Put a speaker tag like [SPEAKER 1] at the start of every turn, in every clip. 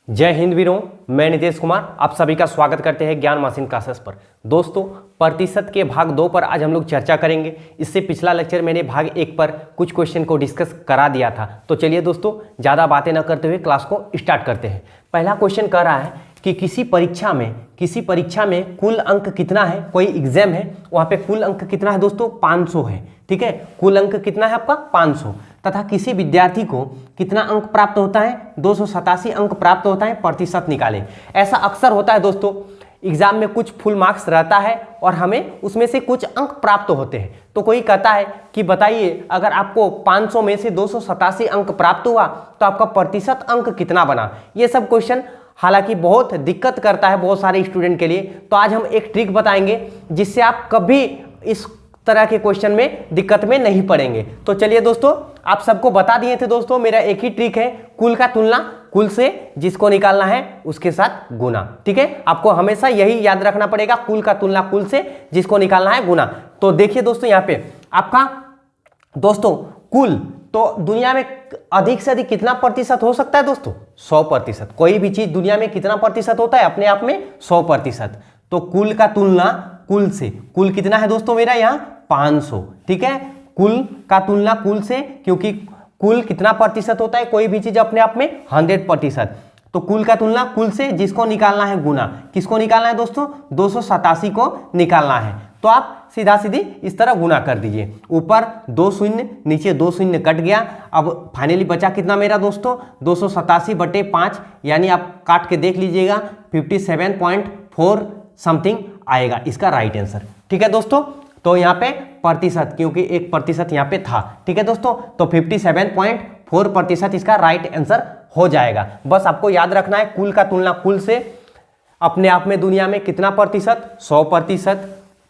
[SPEAKER 1] जय हिंद वीरों, मैं नितेश कुमार आप सभी का स्वागत करते हैं ज्ञान मशीन क्लासेस पर। दोस्तों, प्रतिशत के भाग 2 पर आज हम लोग चर्चा करेंगे। इससे पिछला लेक्चर मैंने भाग 1 पर कुछ क्वेश्चन को डिस्कस करा दिया था। तो चलिए दोस्तों, ज़्यादा बातें न करते हुए क्लास को स्टार्ट करते हैं। पहला क्वेश्चन कह रहा है कि किसी परीक्षा में कुल अंक कितना है। कोई एग्जाम है, वहाँ पे कुल अंक कितना है दोस्तों, 500 है। ठीक है, कुल अंक कितना है आपका, 500। तथा किसी विद्यार्थी को कितना अंक प्राप्त होता है, 287 अंक प्राप्त होता है। प्रतिशत निकालें। ऐसा अक्सर होता है दोस्तों, एग्जाम में कुछ फुल मार्क्स रहता है और हमें उसमें से कुछ अंक प्राप्त होते हैं। तो कोई कहता है कि बताइए, अगर आपको 500 में से 287 अंक प्राप्त हुआ तो आपका प्रतिशत अंक कितना बना। ये सब क्वेश्चन हालांकि बहुत दिक्कत करता है बहुत सारे स्टूडेंट के लिए। तो आज हम एक ट्रिक बताएंगे जिससे आप कभी इस तरह के क्वेश्चन में दिक्कत में नहीं पड़ेंगे। तो चलिए दोस्तों, आप सबको बता दिए थे दोस्तों, मेरा एक ही ट्रिक है, कुल का तुलना कुल से, जिसको निकालना है उसके साथ गुना। ठीक है, आपको हमेशा यही याद रखना पड़ेगा, कुल का तुलना कुल से, जिसको निकालना है गुना। तो देखिए दोस्तों, यहाँ पे आपका दोस्तों कुल, तो दुनिया में अधिक से अधिक कितना प्रतिशत हो सकता है दोस्तों, 100%। कोई भी चीज दुनिया में कितना प्रतिशत होता है, अपने आप में 100%। तो कुल का तुलना कुल से, कुल कितना है दोस्तों मेरा यहाँ 500। ठीक है, कुल का तुलना कुल से, क्योंकि कुल कितना प्रतिशत होता है, कोई भी चीज अपने आप में 100%। तो कुल का तुलना कुल से, जिसको निकालना है गुना। किसको निकालना है दोस्तों, 287 को निकालना है। तो आप सीधा सीधी इस तरह गुना कर दीजिए। ऊपर 2 शून्य, नीचे 2 शून्य कट गया। अब फाइनली बचा कितना मेरा दोस्तों, 287/5, यानी आप काट के देख लीजिएगा, 57.4 समथिंग आएगा इसका राइट आंसर। ठीक है दोस्तों, तो यहाँ पे प्रतिशत, क्योंकि 1% यहाँ पे था। ठीक है दोस्तों, तो 57.4% इसका राइट आंसर हो जाएगा। बस आपको याद रखना है, कुल का तुलना कुल से, अपने आप में दुनिया में कितना प्रतिशत, 100%।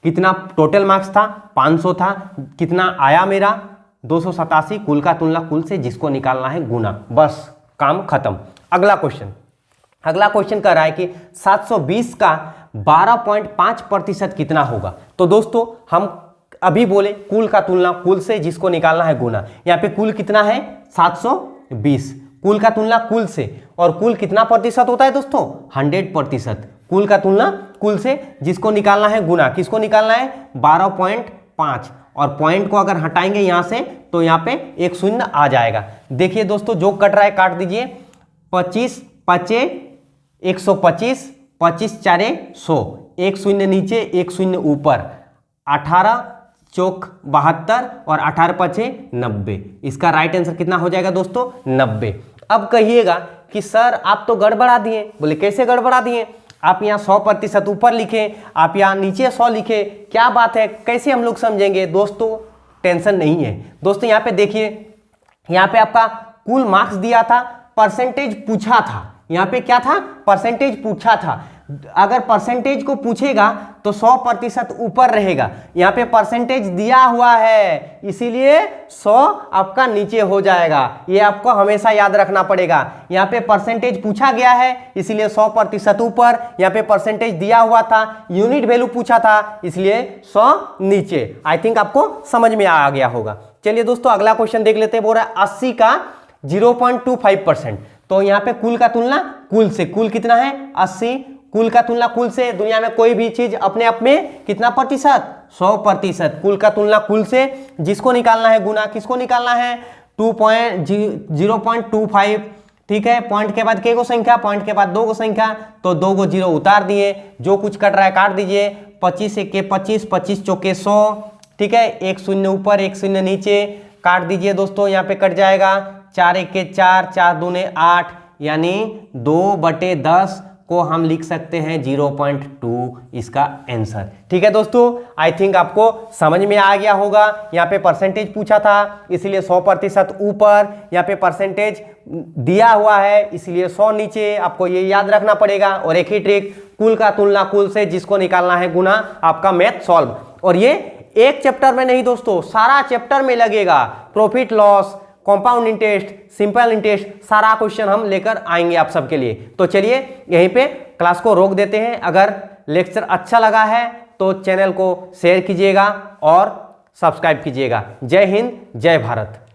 [SPEAKER 1] कितना टोटल मार्क्स था, 500 था। कितना आया मेरा, 287। कुल का तुलना कुल से, जिसको निकालना है गुना। बस काम खत्म। अगला क्वेश्चन कह रहा है कि 720 का 12.5% कितना होगा। तो दोस्तों, हम अभी बोले कुल का तुलना कुल से, जिसको निकालना है गुना। यहाँ पे कुल कितना है, 720। कुल का तुलना कुल से, और कुल कितना प्रतिशत होता है दोस्तों, 100%। कुल का तुलना कुल से, जिसको निकालना है गुना। किसको निकालना है, 12.5। और पॉइंट को अगर हटाएंगे यहाँ से, तो यहाँ पे एक शून्य आ जाएगा। देखिए दोस्तों, जो कट रहा है काट दीजिए। 25 5 125, 25 4 100, एक शून्य नीचे एक शून्य ऊपर, 18 चौक 72 और 18 5 90। इसका राइट आंसर कितना हो जाएगा दोस्तों, 90। अब कहिएगा कि सर आप तो गड़बड़ा दिए। बोले कैसे गड़बड़ा दिए, आप यहाँ 100% ऊपर लिखे, आप यहाँ नीचे 100 लिखे, क्या बात है, कैसे हम लोग समझेंगे। दोस्तों टेंशन नहीं है दोस्तों, यहाँ पे देखिए, यहाँ पे आपका कुल मार्क्स दिया था, परसेंटेज पूछा था। यहाँ पे क्या था, परसेंटेज पूछा था। अगर परसेंटेज को पूछेगा तो 100% ऊपर रहेगा। यहाँ पे परसेंटेज दिया हुआ है, इसीलिए 100 आपका नीचे हो जाएगा। ये आपको हमेशा याद रखना पड़ेगा। यहाँ पे परसेंटेज पूछा गया है, इसलिए 100% ऊपर। यहाँ पे परसेंटेज दिया हुआ था, यूनिट वैल्यू पूछा था, इसलिए 100 नीचे। आई थिंक आपको समझ में आ गया होगा। चलिए दोस्तों, अगला क्वेश्चन देख लेते हैं। बोल रहा है 80 का 0.25%। तो यहाँ पे कुल का तुलना कुल से, कुल कितना है 80। कुल का तुलना कुल से, दुनिया में कोई भी चीज अपने आप में कितना प्रतिशत, 100%। कुल का तुलना कुल से, जिसको निकालना है गुना। किसको निकालना है, 0.25। ठीक है, पॉइंट के बाद के गो संख्या, पॉइंट के बाद 2 गो संख्या, तो 2 गो 0 उतार दिए। जो कुछ कट रहा है काट दीजिए। 25 1 25, 25 चौके 100। ठीक है, एक शून्य ऊपर एक शून्य नीचे, काट दीजिए दोस्तों। यहाँ पे कट जाएगा, 4 1 4, 4 दूने 8, यानी 2/10 को हम लिख सकते हैं 0.2 इसका आंसर। ठीक है दोस्तों, आई थिंक आपको समझ में आ गया होगा। यहाँ पे परसेंटेज पूछा था, इसलिए 100% ऊपर। यहाँ पे परसेंटेज दिया हुआ है, इसलिए 100 नीचे। आपको ये याद रखना पड़ेगा। और एक ही ट्रिक, कुल का तुलना कुल से, जिसको निकालना है गुना। आपका मैथ सॉल्व। और ये एक चैप्टर में नहीं दोस्तों, सारा चैप्टर में लगेगा। Profit loss, compound interest, simple interest, सारा क्वेश्चन हम लेकर आएंगे आप सबके लिए। तो चलिए यहीं पे क्लास को रोक देते हैं। अगर लेक्चर अच्छा लगा है तो चैनल को शेयर कीजिएगा और सब्सक्राइब कीजिएगा। जय हिंद, जय भारत।